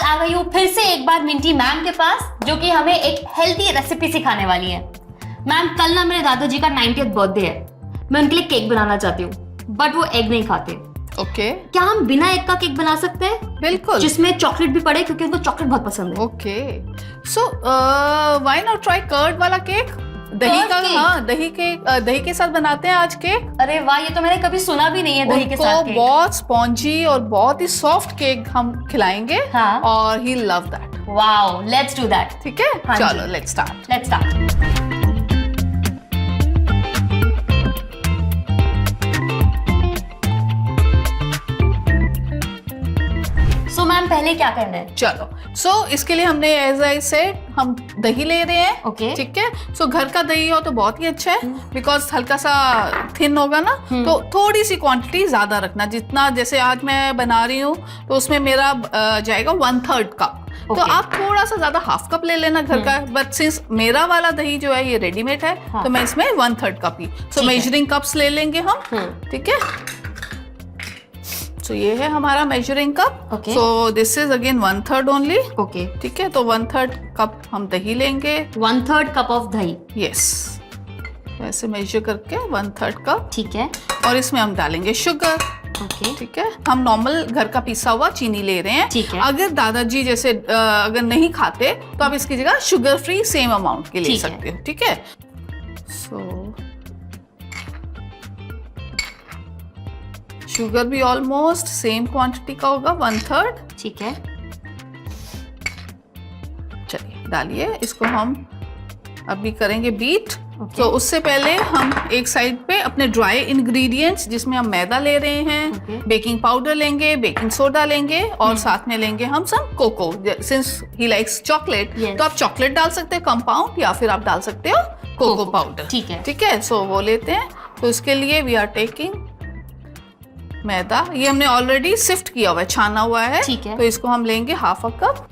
आ गई हूँ फिर से एक बार मिंटी मैम के पास, जो कि हमें एक हेल्थी रेसिपी सिखाने वाली है। मैम, कल ना मेरे दादाजी का 90th बर्थडे है। मैं उनके लिए केक बनाना चाहती हूँ, बट वो एग नहीं खाते। ओके क्या हम बिना एग का केक बना सकते हैं? बिल्कुल, जिसमें चॉकलेट भी पड़े, क्योंकि उनको चॉकलेट बहुत पसंद है। Okay so why not try curd वाला केक? दही का, हाँ दही के साथ बनाते हैं आज केक। अरे वाह, ये तो मैंने कभी सुना भी नहीं है दही के साथ केक। बहुत स्पॉन्जी और बहुत ही सॉफ्ट केक हम खिलाएंगे। हाँ। और he love that. Wow, let's do that. ठीक है, हाँ चलो जी। Let's start. Let's start. So ma'am, पहले क्या करना है? चलो सो इसके लिए हमने एज आई सेड हम दही ले रहे हैं। ओके। ठीक है, सो घर का दही हो तो बहुत ही अच्छा है, बिकॉज हल्का सा थिन होगा ना, तो थोड़ी सी क्वांटिटी ज्यादा रखना। जितना जैसे आज मैं बना रही हूँ तो उसमें मेरा जाएगा 1/3 कप। तो आप थोड़ा सा ज्यादा हाफ कप ले लेना घर का, बट सिंस मेरा वाला दही जो है ये रेडीमेड है, तो मैं इसमें 1/3 कप ही, सो मेजरिंग कप्स ले लेंगे हम। ठीक है, तो ये है हमारा measuring cup. Okay. So this is again 1/3 only. Okay. ठीक है, तो 1/3 कप हम दही लेंगे। 1/3 कप ऑफ दही। यस, ऐसे मेजर करके 1/3 कप। ठीक है। और इसमें हम डालेंगे शुगर। ओके। ठीक है, हम नॉर्मल घर का पिसा हुआ चीनी ले रहे हैं। ठीक है। अगर दादाजी जैसे अगर नहीं खाते तो आप इसकी जगह शुगर फ्री सेम अमाउंट के ले सकते हो। ठीक है, सो शुगर भी ऑलमोस्ट सेम क्वांटिटी का होगा, 1/3। ठीक है। चलिए डालिए, इसको हम अभी करेंगे बीट। Okay. तो उससे पहले हम एक साइड पे अपने ड्राई इंग्रेडिएंट्स, जिसमें हम मैदा ले रहे हैं, Okay. बेकिंग पाउडर लेंगे, बेकिंग सोडा लेंगे, और साथ में लेंगे हम some cocoa. Since he likes chocolate, Yes. तो आप चॉकलेट डाल सकते हो कंपाउंड, या फिर आप डाल सकते हो कोको पाउडर। ठीक है। ठीक है, सो वो लेते हैं। तो इसके लिए वी आर टेकिंग मैदा। ये हमने ऑलरेडी सिफ्ट किया हुआ है, छाना हुआ है। ठीक है। तो इसको हम लेंगे हाफ अ कप,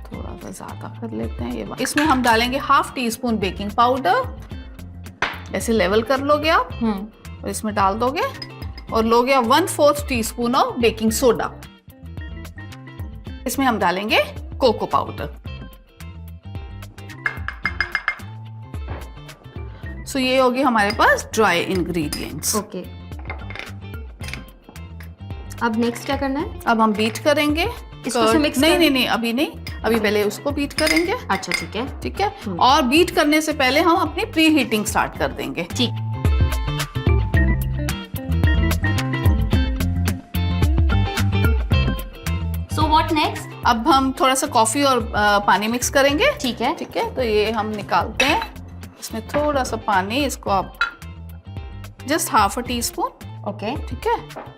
थोड़ा सा ज्यादा कर लेते हैं ये। इसमें हम डालेंगे 1/2 टीस्पून बेकिंग पाउडर। ऐसे लेवल कर लोगे आप, और इसमें डाल दोगे, और लोगे 1/4 टीस्पून ऑफ बेकिंग सोडा। इसमें हम डालेंगे कोको पाउडर। सो ये होगी हमारे पास ड्राई इंग्रेडिएंट्स। ओके। अब नेक्स्ट क्या करना है? अब हम बीट करेंगे इसको से मिक्स नहीं, अभी नहीं, अभी पहले उसको बीट करेंगे। अच्छा, ठीक है। ठीक है, और बीट करने से पहले हम अपनी प्री हीटिंग स्टार्ट कर देंगे। ठीक। So what next? अब हम थोड़ा सा कॉफी और पानी मिक्स करेंगे। ठीक है। ठीक है, तो ये हम निकालते हैं। इसमें थोड़ा सा पानी, इसको आप जस्ट 1/2 टीस्पून। ओके। ठीक है,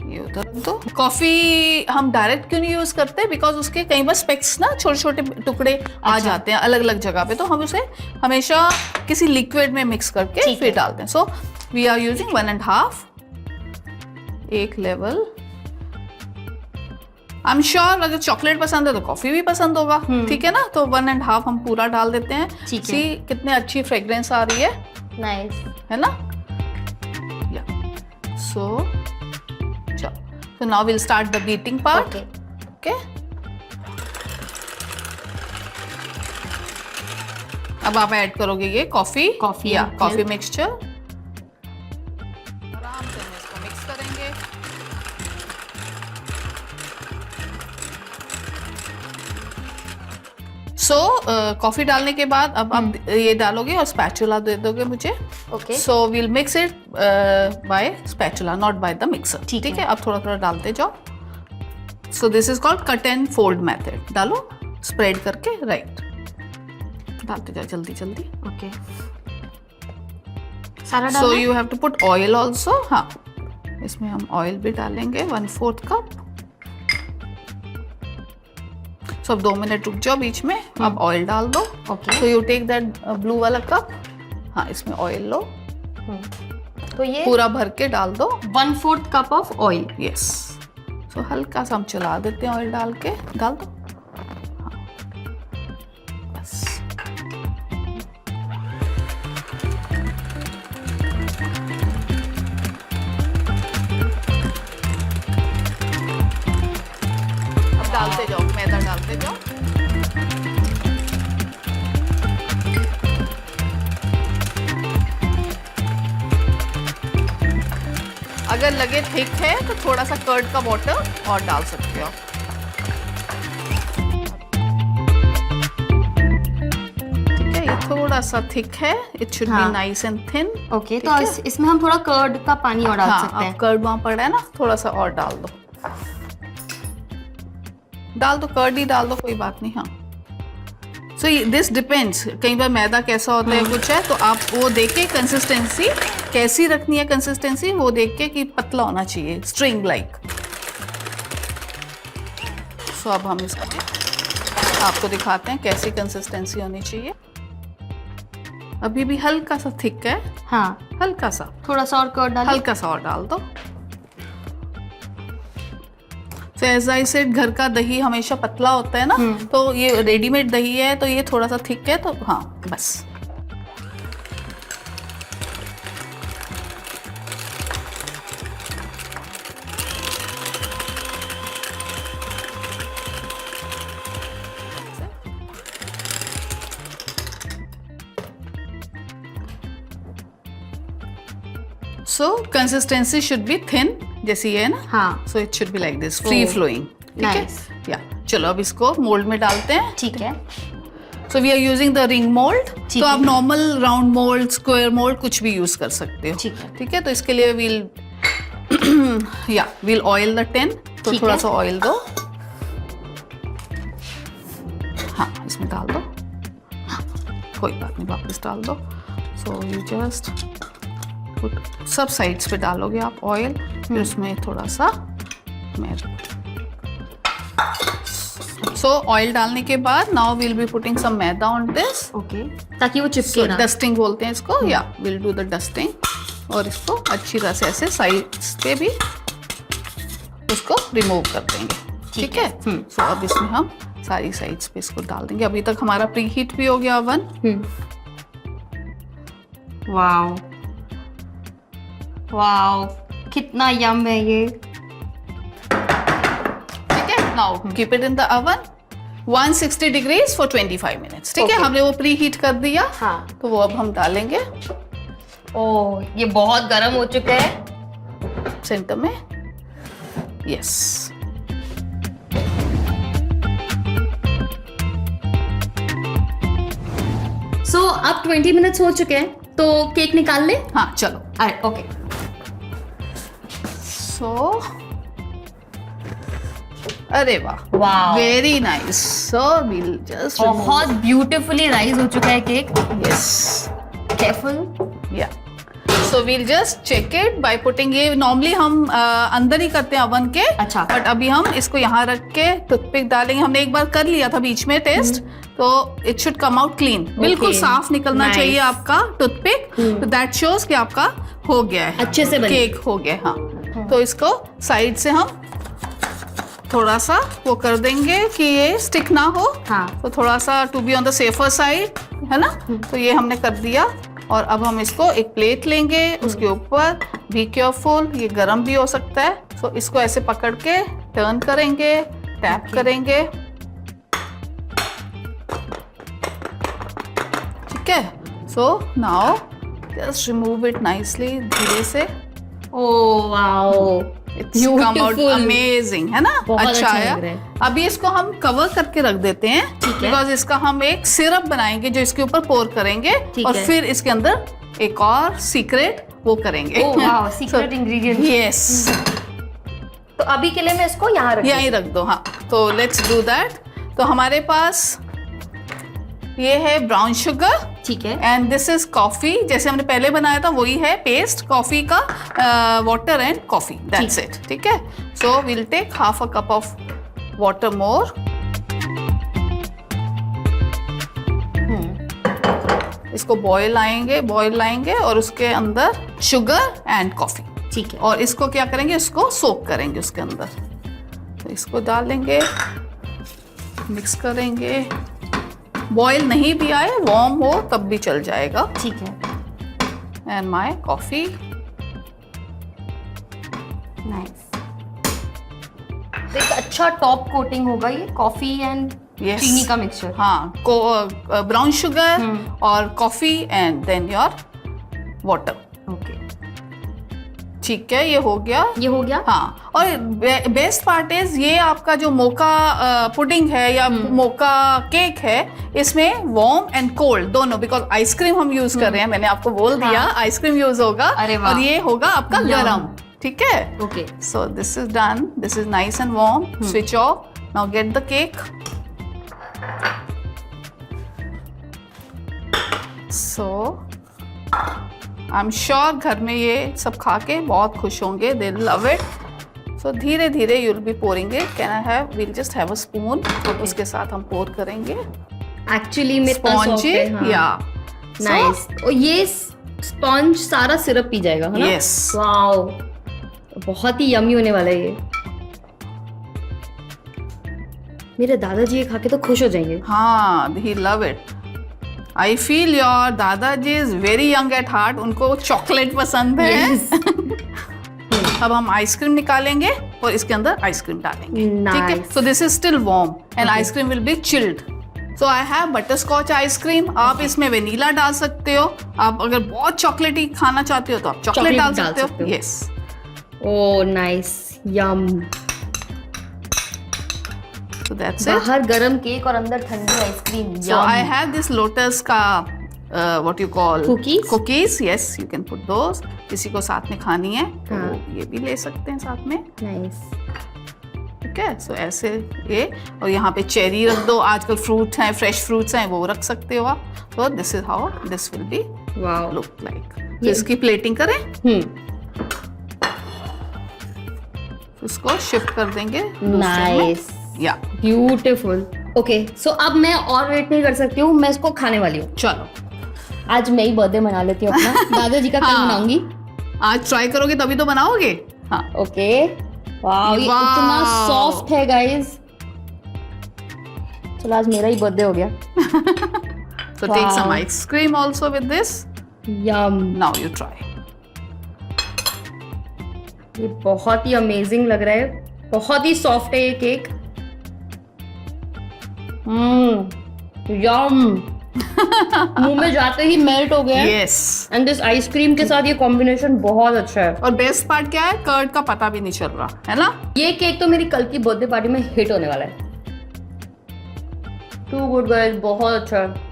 ये उधर दो। कॉफी हम डायरेक्ट क्यों नहीं यूज करते, बिकॉज उसके कई बार स्पेक्स ना छोटे छोटे टुकड़े आ जाते हैं अलग अलग जगह पे, तो हम उसे हमेशा किसी लिक्विड में मिक्स करके फिर डालते हैं। सो वी आर यूजिंग 1.5, एक लेवल। आई एम श्योर अगर चॉकलेट पसंद है तो कॉफी भी पसंद होगा। ठीक है ना, तो 1.5 हम पूरा डाल देते हैं। सी कितने अच्छी फ्रेग्रेंस आ रही है। नाइस, है ना। So, now we'll start the beating part. Okay. अब आप ऐड करोगे ये कॉफी या कॉफी मिक्सचर। आराम से इसको मिक्स करेंगे। कॉफी डालने के बाद अब आप ये डालोगे और स्पैचुला दे दोगे मुझे। Okay. So we'll mix it by spatula, not by the mixer. ठीक है, अब थोड़ा थोड़ा डालते जाओ। So this is called cut and fold method. डालो स्प्रेड करके, राइट, डालते जाओ जल्दी जल्दी। ओके, सारा डालना। So you have to put oil also. हाँ, इसमें हम ऑयल भी डालेंगे 1/4 कप। सो अब 2 मिनट रुक जाओ बीच में, अब ऑयल डाल दो। Okay. So you take that blue वाला कप। हाँ, इसमें ऑयल लो, तो ये पूरा भर के डाल दो। 1/4 कप ऑफ ऑयल। यस। सो हल्का सा हम चला देते हैं ऑयल डाल के, डाल दो। हाँ, बस। अब डालते जाओ, मैदा डालते जाओ। अगर लगे थिक है तो थोड़ा सा कर्ड का वाटर और डाल सकते हो। ठीक है, ये थोड़ा सा थिक है, it should be nice and thin. Okay, तो इसमें हम थोड़ा कर्ड का पानी और डाल सकते हैं। कर्ड वहाँ पड़ा है ना, थोड़ा सा और डाल दो, कर्ड ही डाल दो, कोई बात नहीं। हाँ, सो दिस डिपेंड्स, कई बार मैदा कैसा होता है कुछ है, तो आप वो देख के कंसिस्टेंसी कैसी रखनी है, कंसिस्टेंसी वो देख के कि पतला होना चाहिए, स्ट्रिंग लाइक। सो अब हम इसको आपको दिखाते हैं कैसी कंसिस्टेंसी होनी चाहिए। अभी भी हल्का सा थिक है। हाँ, हल्का सा, थोड़ा सा और कर्ड डाल, हल्का सा और डाल दो। So as I said, घर का दही हमेशा पतला होता है ना, तो ये रेडीमेड दही है तो ये थोड़ा सा थिक है, तो हाँ बस। So consistency should be thin, जैसी है ना। हाँ, so it should be like this, free flowing. Nice. या चलो अब इसको मोल्ड में डालते हैं। ठीक है। So we are using the ring mould, ठीक तो है। आप normal round mould, square mould कुछ भी यूज कर सकते हो। ठीक है। ठीक है, तो इसके लिए वील ऑयल द टिन, तो ठीक थोड़ा है। सा ऑयल दो। हाँ, इसमें डाल दो। हाँ, कोई बात नहीं, वापस डाल दो। सो यू जस्ट सब साइड्स पे डालोगे आप ऑयल, फिर उसमें थोड़ा सा सो ऑयल डालने के बाद now will be putting some maida on this. Okay, ताकि वो चिपके ना। डस्टिंग बोलते हैं इसको, या विल डू द डस्टिंग, और इसको अच्छी तरह से ऐसे साइड्स पे भी उसको रिमूव कर देंगे। ठीक है, सो अब इसमें हम सारी साइड्स पे इसको डाल देंगे। अभी तक हमारा प्री हीट भी हो गया ओवन। वाओ वाओ, कितना यम है ये। ठीक है, now keep it in the oven 160 degrees for 25 minutes. ठीक है, Okay. हमने वो प्री हीट कर दिया। हाँ, तो वो अब हम डालेंगे ओह ये बहुत गर्म हो चुका है। सेंटर में। यस, सो अब 20 मिनट्स हो चुके हैं, तो केक निकाल ले। हाँ चलो। ओके, सो अरे वाह, wow, very nice. So will just बहुत ब्यूटीफुली राइज हो चुका है cake. Yes, careful. Yeah so will just check it by putting, ये नॉर्मली हम अंदर ही करते हैं ओवन के। अच्छा। बट अभी हम इसको यहाँ रख के टूथपिक डालेंगे। हमने एक बार कर लिया था बीच में टेस्ट, तो it should come out clean, बिल्कुल साफ निकलना Nice. चाहिए आपका टूथपिक, तो दैट शोज कि आपका हो गया है, अच्छे से बने। केक हो गया। हाँ, तो इसको साइड से हम थोड़ा सा वो कर देंगे कि ये स्टिक ना हो। हाँ, तो थोड़ा सा to be on the safer side, है ना। तो ये हमने कर दिया, और अब हम इसको एक प्लेट लेंगे, उसके ऊपर बी केयरफुल, ये गर्म भी हो सकता है। तो इसको ऐसे पकड़ के टर्न करेंगे, टैप करेंगे। ठीक है, so now just remove it nicely, धीरे से। Oh wow, It's come out Beautiful. amazing, है ना। बहुत अच्छा अच्छा आया। लग रहा है। अभी इसको हम कवर करके रख देते हैं, ठीक है। बिकॉज इसका हम एक सिरप बनाएंगे जो इसके ऊपर पोर करेंगे, ठीक और है। फिर इसके अंदर एक और सीक्रेट वो करेंगे। Oh wow, secret ingredient. Yes, तो अभी के लिए मैं इसको यहाँ रख यहीं रख दो। हाँ, तो लेट्स डू दैट। तो हमारे पास ये है ब्राउन शुगर, ठीक है। एंड दिस इज कॉफी, जैसे हमने पहले बनाया था वही है पेस्ट कॉफी का, water and coffee, that's it. ठीक है, so will take half a cup of water more. इसको बॉईल लाएंगे और उसके अंदर शुगर एंड कॉफी। ठीक है, और इसको क्या करेंगे, इसको सोक करेंगे उसके अंदर। तो इसको डालेंगे, मिक्स करेंगे। बॉईल नहीं भी आए, वार्म हो तब भी चल जाएगा। ठीक है। And my coffee. नाइस। तो एक अच्छा टॉप कोटिंग होगा ये कॉफी एंड Yes. चीनी का मिक्सचर। हाँ, ब्राउन शुगर और coffee and then your water. Okay, ठीक है, ये हो गया। ये हो गया। हाँ, और बेस्ट पार्ट इज ये आपका जो मोका पुडिंग है या मोका केक है, इसमें वार्म एंड कोल्ड दोनों, बिकॉज आइसक्रीम हम यूज कर रहे हैं, मैंने आपको बोल दिया आइसक्रीम यूज होगा, अरे वाह। और ये होगा आपका गरम। ठीक है, okay, so this is done, this is nice and warm. Switch off. Now get the cake. So I'm sure घर में ये सब खा के बहुत खुश होंगे, they love it. So धीरे धीरे you'll be pouring it. Can I have? We'll just have a spoon. और उसके साथ हम pour करेंगे। एक्चुअली में Spongy, yeah. नाइस। और ये स्पॉन्ज सारा सिरप पी जाएगा, है ना? Yes. वाओ, बहुत ही यमी होने वाला है ये। मेरे दादाजी ये खा के तो खुश हो जाएंगे। हाँ, he love it. I feel your दादाजी is very young at heart. उनको चॉकलेट पसंद है। Yes. अब हम आइसक्रीम निकालेंगे और इसके अंदर आइसक्रीम डालेंगे। ठीक है, Nice. So this is still warm and ice cream will be chilled. So I have butterscotch ice cream. आप इसमें वेनिला डाल सकते हो, आप अगर बहुत चॉकलेटी खाना चाहते हो तो आप चॉकलेट Chocolate डाल डाल सकते सकते हो। हो। Yes, oh nice, yum. So that's it. बाहर गरम केक और अंदर ठंडी ice cream. So I have this Lotus का what you call Cookies? Cookies. Yes, you can put those. किसी को साथ में खानी है तो हाँ। ये भी ले सकते हैं साथ में। नाइस। ठीक है, सो ऐसे ये, और यहाँ पे चेरी रख दो। आजकल फ्रूट हैं, फ्रेश फ्रूट्स हैं, वो रख सकते हो आप। तो this is how this will be wow. Look like. तो इसकी प्लेटिंग करें, इसको शिफ्ट कर देंगे दूसरे में। नाइस, या ब्यूटीफुल। ओके, सो अब मैं और वेट नहीं कर सकती हूँ, मैं इसको खाने वाली हूँ। चलो, आज मैं ही बर्थडे मना लेती हूँ अपना। दादाजी का कल हाँ। मनाऊंगी। आज ट्राई करोगे तभी तो बनाओगे। हाँ, ओके, वाओ, ये वाव। इतना सॉफ्ट है गाइस। चलो आज मेरा ही बर्थडे हो गया। so take some Wow. ice cream also with this. Yama. Now you try. ये बहुत ही अमेजिंग लग रहा है, बहुत ही सॉफ्ट है ये केक। यम। मुंह में जाते ही मेल्ट हो गया। Yes. एंड दिस आइसक्रीम के साथ ये कॉम्बिनेशन बहुत अच्छा है। और बेस्ट पार्ट क्या है, कर्ड का पता भी नहीं चल रहा है ना। ये केक तो मेरी कल की बर्थडे पार्टी में हिट होने वाला है। टू गुड गाइस, बहुत अच्छा है।